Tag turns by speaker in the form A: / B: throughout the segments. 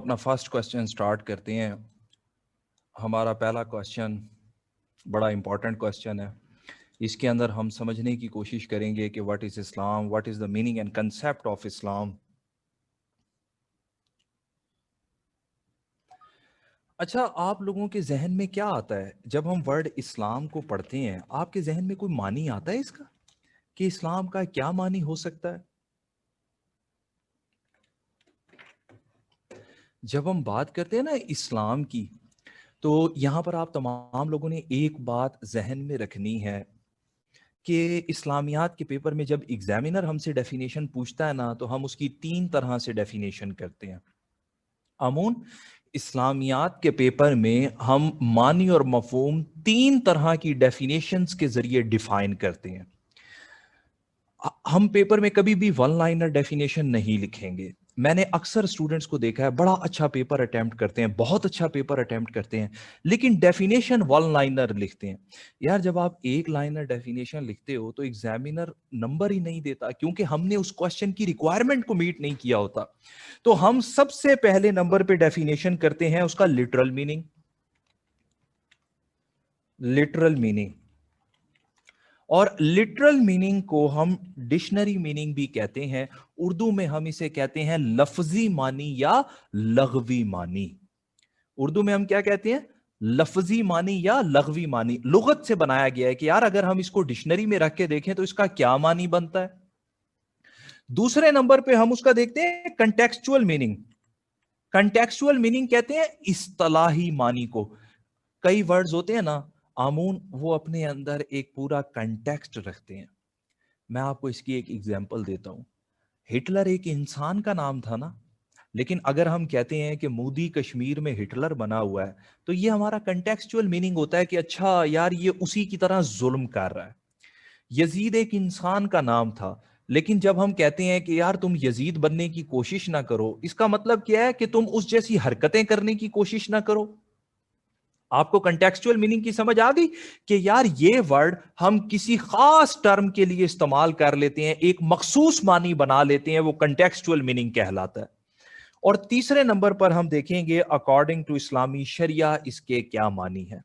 A: अपना first question start करते हैं। हमारा पहला क्वेश्चन बड़ा इंपॉर्टेंट क्वेश्चन है। इसके अंदर हम समझने की कोशिश करेंगे कि what is Islam, what is the meaning and concept of Islam. अच्छा, आप लोगों के जहन में क्या आता है जब हम वर्ड इस्लाम को पढ़ते हैं? आपके जहन में कोई मानी आता है इसका कि इस्लाम का क्या मानी हो सकता है? जब हम बात करते हैं ना इस्लाम की, तो यहां पर आप तमाम लोगों ने एक बात जहन में रखनी है कि इस्लामियात के पेपर में जब एग्जामिनर हमसे डेफिनेशन पूछता है ना, तो हम उसकी 3 तरह से डेफिनेशन करते हैं। अमून इस्लामियात के पेपर में हम मानी और मफहूम 3 तरह की डेफिनेशंस के जरिए डिफाइन करते हैं। हम पेपर में कभी भी वन लाइनर डेफिनेशन नहीं लिखेंगे। मैंने अक्सर स्टूडेंट्स को देखा है, बड़ा अच्छा पेपर अटेम्प्ट करते हैं, बहुत अच्छा पेपर अटेम्प्ट करते हैं, लेकिन डेफिनेशन वन लाइनर लिखते हैं। यार, जब आप एक लाइनर डेफिनेशन लिखते हो तो एग्जामिनर नंबर ही नहीं देता, क्योंकि हमने उस क्वेश्चन की रिक्वायरमेंट को मीट नहीं किया होता। तो हम सबसे पहले नंबर पे डेफिनेशन करते हैं उसका लिटरल मीनिंग। लिटरल मीनिंग, और लिटरल मीनिंग को हम डिक्शनरी मीनिंग भी कहते हैं। उर्दू में हम इसे कहते हैं लफ्जी मानी या लग़वी मानी। उर्दू में हम क्या कहते हैं? लफ्जी मानी या लग़वी मानी। लुगत से बनाया गया है कि यार अगर हम इसको डिक्शनरी में रख के देखें तो इसका क्या मानी बनता है। दूसरे नंबर पे हम उसका देखते हैं कंटेक्चुअल मीनिंग। कंटेक्चुअल मीनिंग कहते हैं इस्तिलाही मानी को। कई वर्ड्स होते हैं ना आमून, वो अपने अंदर एक पूरा कंटेक्स्ट रखते हैं। मैं आपको इसकी एक एग्जांपल देता हूं। हिटलर एक इंसान का नाम था ना, लेकिन अगर हम कहते हैं कि मोदी कश्मीर में हिटलर बना हुआ है, तो ये हमारा कंटेक्चुअल मीनिंग होता है कि अच्छा यार ये उसी की तरह जुल्म कर रहा है। यजीद एक इंसान का नाम था, लेकिन जब हम कहते हैं कि यार तुम यजीद बनने की कोशिश ना करो, इसका मतलब क्या है कि तुम उस जैसी हरकतें करने की कोशिश ना करो। आपको कंटेक्चुअल मीनिंग की समझ आ गई कि यार ये वर्ड हम किसी खास टर्म के लिए इस्तेमाल कर लेते हैं, एक मखसूस मानी बना लेते हैं, वो कंटेक्चुअल मीनिंग कहलाता है। और तीसरे नंबर पर हम देखेंगे अकॉर्डिंग टू इस्लामी शरिया इसके क्या मानी है।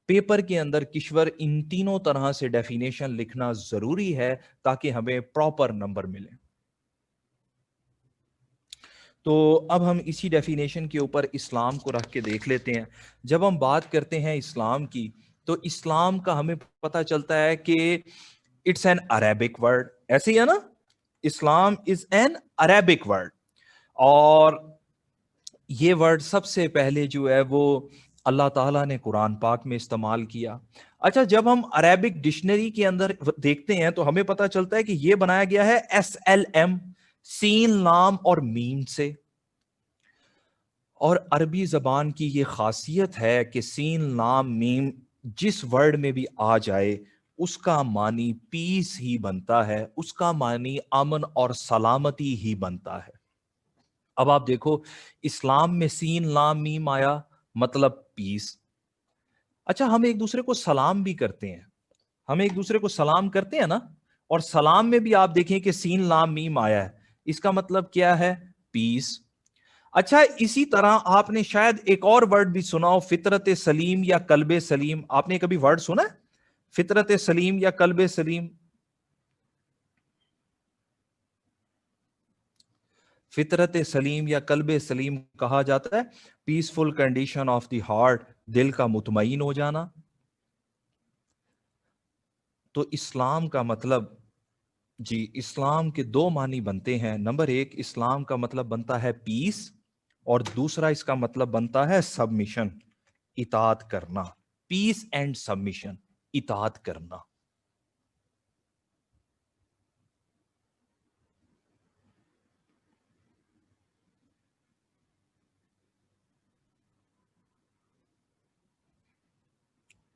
A: पेपर के अंदर किश्वर इन तीनों तरह से डेफिनेशन लिखना जरूरी है ताकि हमें प्रॉपर नंबर मिले। तो अब हम इसी डेफिनेशन के ऊपर इस्लाम को रख के देख लेते हैं। जब हम बात करते हैं इस्लाम की, तो इस्लाम का हमें पता चलता है कि इट्स एन अरेबिक वर्ड। ऐसे ही है ना, Islam is an Arabic word. और ये वर्ड सबसे पहले जो है वो अल्लाह ताला ने कुरान पाक में इस्तेमाल किया। अच्छा, जब हम अरेबिक डिक्शनरी के अंदर देखते हैं तो हमें पता चलता है कि ये बनाया गया है SLM, सीन लाम और मीम से। और अरबी जबान की ये खासियत है कि सीन लाम मीम जिस वर्ड में भी आ जाए उसका मानी पीस ही बनता है, उसका मानी अमन और सलामती ही बनता है। अब आप देखो, इस्लाम में सीन लाम मीम आया, मतलब पीस। अच्छा, हम एक दूसरे को सलाम भी करते हैं, हम एक दूसरे को सलाम करते हैं ना, और सलाम में भी आप देखें कि सीन लाम मीम आया है, इसका मतलब क्या है? पीस। अच्छा, इसी तरह आपने शायद एक और वर्ड भी सुना हो, फितरत सलीम या कल्बे सलीम। आपने कभी वर्ड सुना है फितरत सलीम या कल्बे सलीम? फितरत सलीम या कल्बे सलीम कहा जाता है peaceful condition of the heart, दिल का मुतमईन हो जाना। तो इस्लाम का मतलब, जी, इस्लाम के दो मानी बनते हैं। नंबर एक, इस्लाम का मतलब बनता है पीस, और दूसरा इसका मतलब बनता है सबमिशन, इताअत करना। पीस एंड सबमिशन, इताअत करना।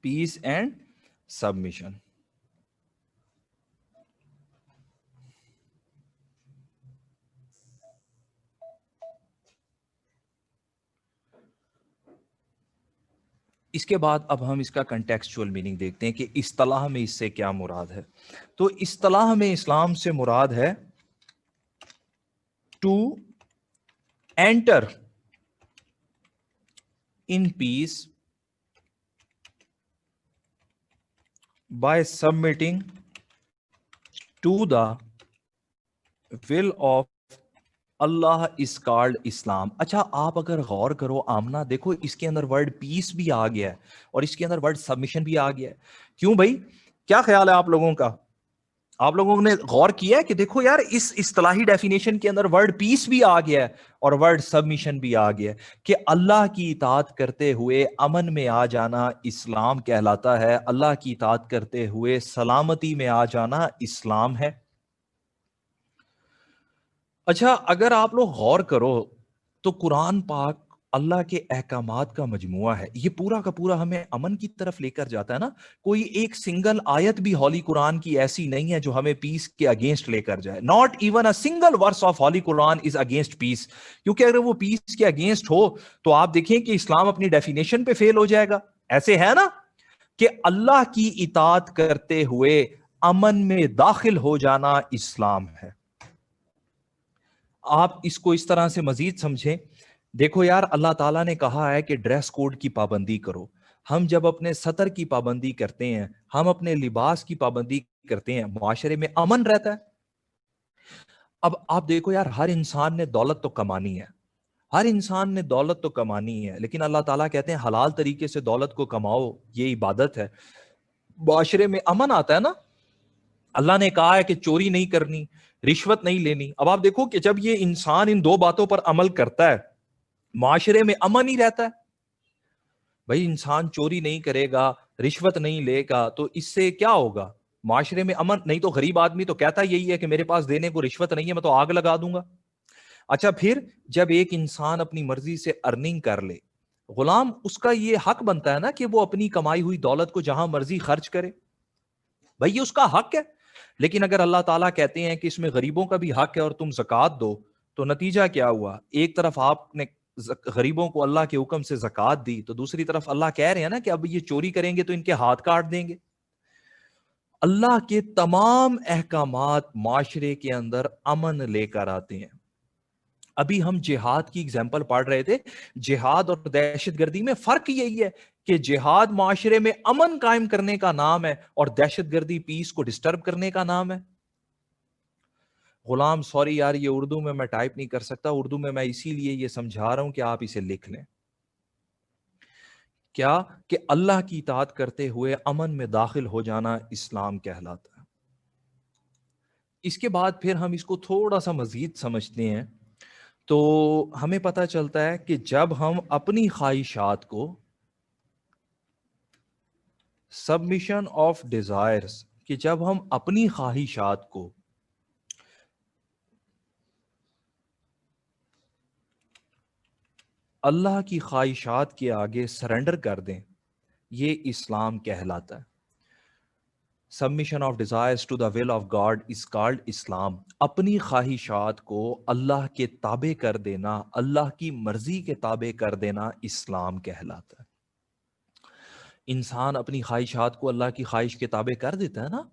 A: Peace and submission. इसके बाद अब हम इसका कंटेक्चुअल मीनिंग देखते हैं कि इस्तिलाह में इससे क्या मुराद है। तो इस्तिलाह में इस्लाम से मुराद है to enter in peace by submitting to the will of Allah is called Islam. अच्छा, आप अगर गौर करो आमना, देखो इसके अंदर वर्ड पीस भी आ गया है और इसके अंदर वर्ड सबमिशन भी आ गया है। क्यों भाई, क्या ख्याल है आप लोगों का? आप लोगों ने गौर किया है कि देखो यार, इस इस्तिलाही डेफिनेशन के अंदर वर्ड पीस भी आ गया है और वर्ड सबमिशन भी आ गया है कि अल्लाह की इताअत करते हुए अमन में आ जाना इस्लाम कहलाता है, अल्लाह की इताअत करते हुए सलामती में आ जाना इस्लाम है। अच्छा, अगर आप लोग गौर करो तो कुरान पाक अल्लाह के अहकामात का मजमुआ है। ये पूरा का पूरा हमें अमन की तरफ लेकर जाता है ना। कोई एक सिंगल आयत भी हॉली कुरान की ऐसी नहीं है जो हमें पीस के अगेंस्ट लेकर जाए। Not even a single verse of holy Quran is against peace. क्योंकि अगर वो पीस के अगेंस्ट हो तो आप देखें कि इस्लाम अपनी डेफिनेशन पे फेल हो जाएगा। ऐसे है ना कि अल्लाह की इताअत करते हुए अमन में दाखिल हो जाना इस्लाम है। आप इसको इस तरह से मजीद समझें। देखो यार, अल्लाह ताला ने कहा है कि ड्रेस कोड की पाबंदी करो। हम जब अपने सतर की पाबंदी करते हैं, हम अपने लिबास की पाबंदी करते हैं, मुआशरे में अमन रहता है। अब आप देखो यार, हर इंसान ने दौलत तो कमानी है, हर इंसान ने दौलत तो कमानी है, लेकिन अल्लाह ताला कहते हैं हलाल तरीके से दौलत को कमाओ, ये इबादत है। मुआशरे में अमन आता है ना। अल्लाह ने कहा है कि चोरी नहीं करनी, रिश्वत नहीं लेनी। अब आप देखो कि जब ये इंसान इन दो बातों पर अमल करता है, माशरे में अमन ही रहता है। भाई, इंसान चोरी नहीं करेगा, रिश्वत नहीं लेगा, तो इससे क्या होगा? माशरे में अमन नहीं। तो गरीब आदमी तो कहता यही है कि मेरे पास देने को रिश्वत नहीं है, मैं तो आग लगा दूंगा। अच्छा, फिर जब एक इंसान अपनी मर्जी से अर्निंग कर ले, गुलाम उसका ये हक बनता है ना कि वो अपनी कमाई हुई दौलत को जहां मर्जी खर्च करे। भाई, ये उसका हक है। लेकिन अगर अल्लाह ताला कहते हैं कि इसमें गरीबों का भी हक है और तुम ज़कात दो, तो नतीजा क्या हुआ? एक तरफ आपने गरीबों को अल्लाह के हुक्म से ज़कात दी, तो दूसरी तरफ अल्लाह कह रहे हैं ना कि अब ये चोरी करेंगे तो इनके हाथ काट देंगे। अल्लाह के तमाम अहकामात माशरे के अंदर अमन लेकर आते हैं। अभी हम जिहाद की एग्जाम्पल पढ़ रहे थे। जिहाद और दहशतगर्दी में फर्क यही है कि जिहाद माशरे में अमन कायम करने का नाम है और दहशतगर्दी पीस को डिस्टर्ब करने का नाम है। गुलाम सॉरी यार, ये उर्दू में मैं टाइप नहीं कर सकता। उर्दू में मैं इसीलिए ये समझा रहा हूं कि आप इसे लिख लें। क्या कि अल्लाह की इताअत करते हुए अमन में दाखिल हो जाना इस्लाम कहलाता है। इसके बाद फिर हम इसको थोड़ा सा मजीद समझते हैं तो हमें पता चलता है कि जब हम अपनी ख्वाहिशात को, सबमिशन ऑफ डिजायर्स, कि जब हम अपनी ख्वाहिशात को अल्लाह की ख्वाहिशात के आगे सरेंडर कर दें, ये इस्लाम कहलाता है। Submission of desires to the will of God is called Islam. अपनी ख्वाहिशात को अल्लाह के ताबे कर देना, अल्लाह की मर्जी के ताबे कर देना इस्लाम कहलाता है। इंसान अपनी ख्वाहिशात को अल्लाह की ख्वाहिश के ताबे कर देता है ना।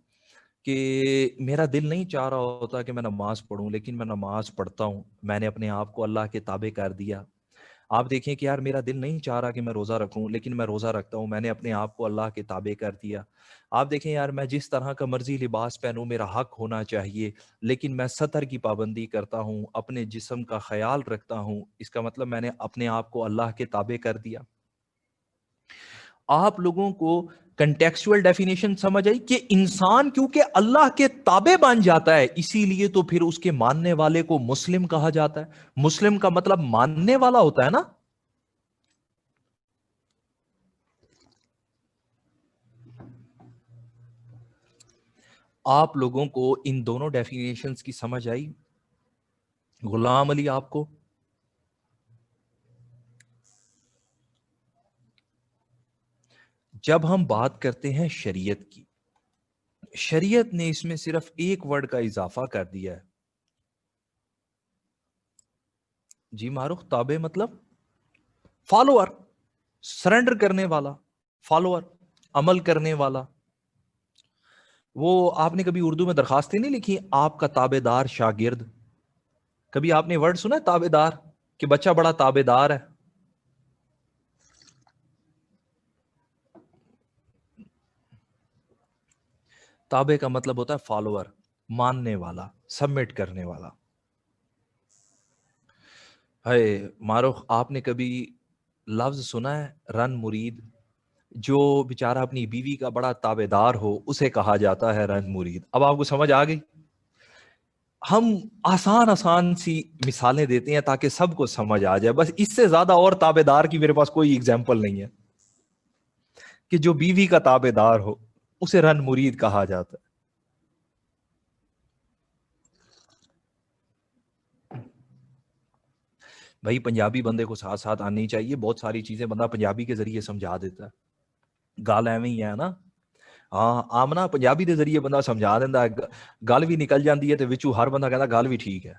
A: कि मेरा दिल नहीं चाह रहा होता कि मैं नमाज पढ़ूं, लेकिन मैं नमाज पढ़ता हूं, मैंने अपने आप को अल्लाह के ताबे कर दिया। आप देखें कि यार, मेरा दिल नहीं चाह रहा कि मैं रोज़ा रखूं, लेकिन मैं रोज़ा रखता हूं, मैंने अपने आप को अल्लाह के ताबे कर दिया। आप देखें यार, मैं जिस तरह का मर्जी लिबास पहनूं, मेरा हक होना चाहिए, लेकिन मैं सतर की पाबंदी करता हूं, अपने जिस्म का ख्याल रखता हूं, इसका मतलब मैंने अपने आप को अल्लाह के ताबे कर दिया। आप लोगों को कंटेक्चुअल डेफिनेशन समझ आई कि इंसान क्योंकि अल्लाह के ताबे बन जाता है, इसीलिए तो फिर उसके मानने वाले को मुस्लिम कहा जाता है। मुस्लिम का मतलब मानने वाला होता है ना। आप लोगों को इन दोनों डेफिनेशंस की समझ आई? गुलाम अली, आपको? जब हम बात करते हैं शरीयत की, शरीयत ने इसमें सिर्फ एक वर्ड का इजाफा कर दिया है। जी मारूख, ताबे मतलब फॉलोअर, सरेंडर करने वाला, फॉलोअर, अमल करने वाला। वो आपने कभी उर्दू में दरखास्तें नहीं लिखी, आपका ताबेदार शागिर्द? कभी आपने वर्ड सुना है ताबेदार, कि बच्चा बड़ा ताबेदार है? تابع کا مطلب ہوتا ہے فالوور، ماننے والا، سبمٹ کرنے والا. ہے معروف، آپ نے کبھی لفظ سنا ہے رن مرید؟ جو بیچارہ اپنی بیوی کا بڑا تابع دار ہو اسے کہا جاتا ہے رن مرید. اب آپ کو سمجھ آ گئی؟ ہم آسان آسان سی مثالیں دیتے ہیں تاکہ سب کو سمجھ آ جائے. بس اس سے زیادہ اور تابع دار کی میرے پاس کوئی ایگزامپل نہیں ہے کہ جو بیوی کا تابع دار ہو اسے رن مرید کہا جاتا ہے. بھائی پنجابی بندے کو ساتھ ساتھ آنی چاہیے. بہت ساری چیزیں بندہ پنجابی کے ذریعے سمجھا دیتا ہے. گل ایویں ہی ہے نا. ہاں آمنا پنجابی کے ذریعے بندہ سمجھا دینا ہے. گل بھی نکل جاتی ہے تو وچوں ہر بندہ کہتا گل بھی ٹھیک ہے.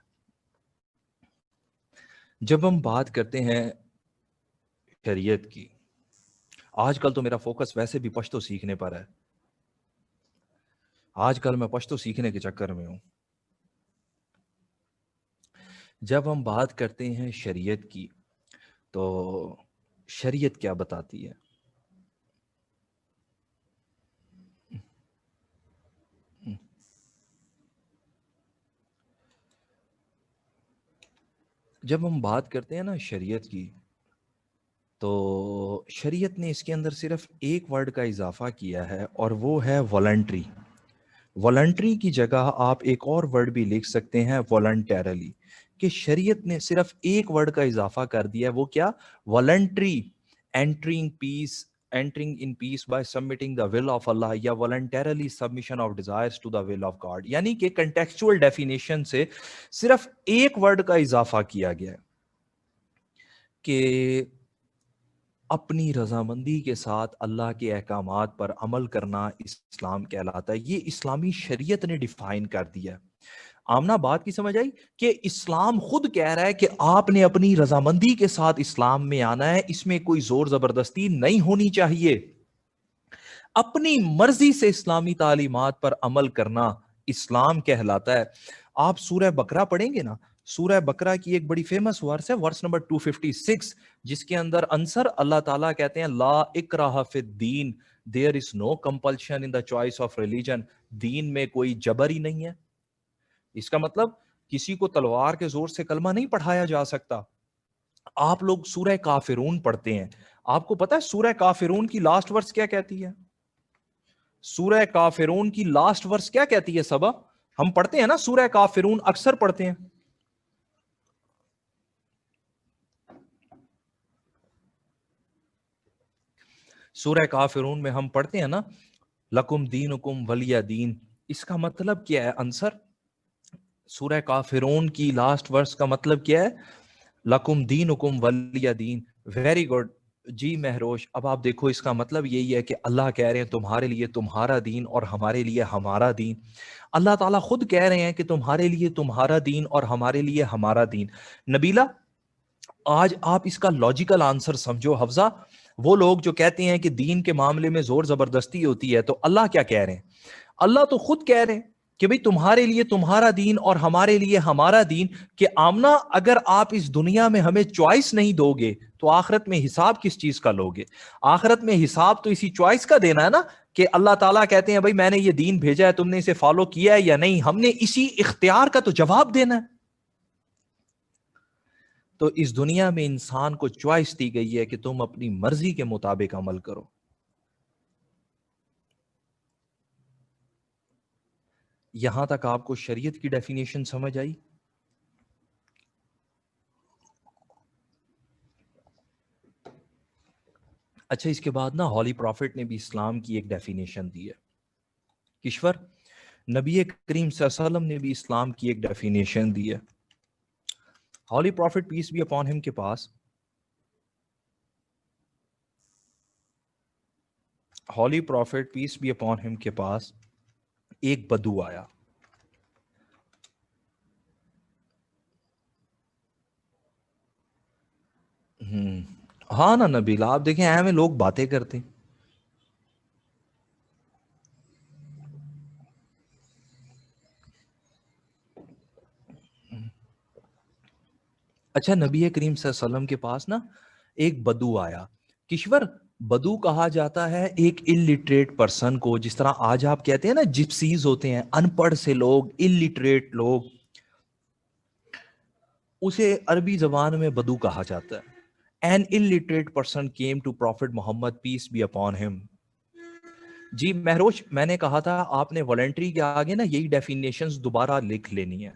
A: جب ہم بات کرتے ہیں شریعت کی، آج کل تو میرا فوکس ویسے بھی پشتو سیکھنے پر ہے. آج کل میں پشتو سیکھنے کے چکر میں ہوں. جب ہم بات کرتے ہیں شریعت کی تو شریعت کیا بتاتی ہے؟ جب ہم بات کرتے ہیں نا شریعت کی تو شریعت نے اس کے اندر صرف ایک ورڈ کا اضافہ کیا ہے اور وہ ہے والنٹری. والنٹری کی جگہ آپ ایک اور ورڈ بھی لکھ سکتے ہیں والنٹیرلی. کہ شریعت نے صرف ایک ورڈ کا اضافہ کر دیا ہے، وہ کیا؟ Voluntary. entering peace entering in peace by submitting the will of Allah یا voluntarily submission of desires to the will of God. یعنی کہ contextual definition سے صرف ایک ورڈ کا اضافہ کیا گیا ہے کہ اپنی رضامندی کے ساتھ اللہ کے احکامات پر عمل کرنا اسلام کہلاتا ہے. یہ اسلامی شریعت نے ڈیفائن کر دیا. آمنا بات کی سمجھ آئی کہ اسلام خود کہہ رہا ہے کہ آپ نے اپنی رضامندی کے ساتھ اسلام میں آنا ہے. اس میں کوئی زور زبردستی نہیں ہونی چاہیے. اپنی مرضی سے اسلامی تعلیمات پر عمل کرنا اسلام کہلاتا ہے. آپ سورہ بقرہ پڑھیں گے نا، سورہ بقرہ کی ایک بڑی فیمس ورس ہے، ورس نمبر 256، جس کے اندر انصر اللہ تعالیٰ کہتے ہیں لا اکراہ فی الدین، there is no compulsion in the choice of religion. دین میں کوئی جبر ہی نہیں ہے. اس کا مطلب کسی کو تلوار کے زور سے کلمہ نہیں پڑھایا جا سکتا. آپ لوگ سورہ کافرون پڑھتے ہیں، آپ کو پتا ہے سورہ کافرون کی لاسٹ ورس کیا کہتی ہے؟ سورہ کافرون کی لاسٹ ورس کیا کہتی ہے صبا؟ ہم پڑھتے ہیں نا سورہ کافرون، اکثر پڑھتے ہیں. سورہ کافرون میں ہم پڑھتے ہیں نا لکم دینکم ولی دین. اس کا مطلب کیا ہے انصر؟ سورہ کافرون کی لاسٹ ورس کا مطلب کیا ہے؟ لکم دینکم ولی دین. ویری گڈ جی مہروش. اب آپ دیکھو اس کا مطلب یہی ہے کہ اللہ کہہ رہے ہیں تمہارے لیے تمہارا دین اور ہمارے لیے ہمارا دین. اللہ تعالیٰ خود کہہ رہے ہیں کہ تمہارے لیے تمہارا دین اور ہمارے لیے ہمارا دین. نبیلہ آج آپ اس کا لاجیکل آنسر سمجھو. حفظہ، وہ لوگ جو کہتے ہیں کہ دین کے معاملے میں زور زبردستی ہوتی ہے، تو اللہ کیا کہہ رہے ہیں؟ اللہ تو خود کہہ رہے ہیں کہ بھئی تمہارے لیے تمہارا دین اور ہمارے لیے ہمارا دین. کہ آمنا اگر آپ اس دنیا میں ہمیں چوائس نہیں دو گے تو آخرت میں حساب کس چیز کا لوگے؟ آخرت میں حساب تو اسی چوائس کا دینا ہے نا. کہ اللہ تعالیٰ کہتے ہیں بھئی میں نے یہ دین بھیجا ہے، تم نے اسے فالو کیا ہے یا نہیں؟ ہم نے اسی اختیار کا تو جواب دینا ہے. تو اس دنیا میں انسان کو چوائس دی گئی ہے کہ تم اپنی مرضی کے مطابق عمل کرو. یہاں تک آپ کو شریعت کی ڈیفینیشن سمجھ آئی؟ اچھا، اس کے بعد نا ہولی پروفٹ نے بھی اسلام کی ایک ڈیفینیشن دی ہے. کشور، نبی کریم صلی اللہ علیہ وسلم نے بھی اسلام کی ایک ڈیفینیشن دی ہے. Holy prophet peace be upon him کے پاس، holy prophet peace be upon him کے پاس ایک بدو آیا. ہاں نا نبیل، آپ دیکھیں میں لوگ باتیں کرتے ہیں. اچھا، نبی کریم صلی اللہ علیہ وسلم کے پاس نا ایک بدو آیا. کشور، بدو کہا جاتا ہے ایک الٹریٹ پرسن کو، جس طرح آج آپ کہتے ہیں نا جپسیز ہوتے ہیں، ان پڑھ سے لوگ، الٹریٹ لوگ، اسے عربی زبان میں بدو کہا جاتا ہے. An illiterate person came to Prophet Muhammad, peace be upon him. جی مہروش، میں نے کہا تھا آپ نے والنٹری کے آگے نا یہی ڈیفینیشنز دوبارہ لکھ لینی ہے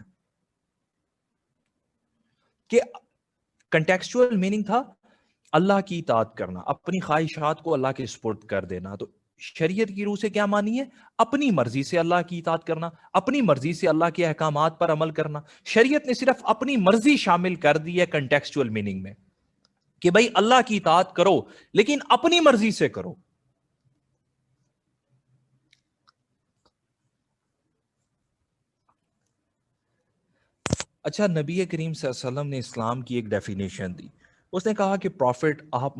A: کہ کنٹیکسچوئل میننگ تھا اللہ کی اطاعت کرنا، اپنی خواہشات کو اللہ کے سپرد کر دینا. تو شریعت کی روح سے کیا مانی ہے؟ اپنی مرضی سے اللہ کی اطاعت کرنا، اپنی مرضی سے اللہ کے احکامات پر عمل کرنا. شریعت نے صرف اپنی مرضی شامل کر دی ہے کنٹیکسچوئل میننگ میں کہ بھائی اللہ کی اطاعت کرو لیکن اپنی مرضی سے کرو. اچھا، نبی کریم صلی اللہ علیہ وسلم نے اسلام کی ایک ڈیفینیشن دی. اس نے کہا کہ پروفٹ آپ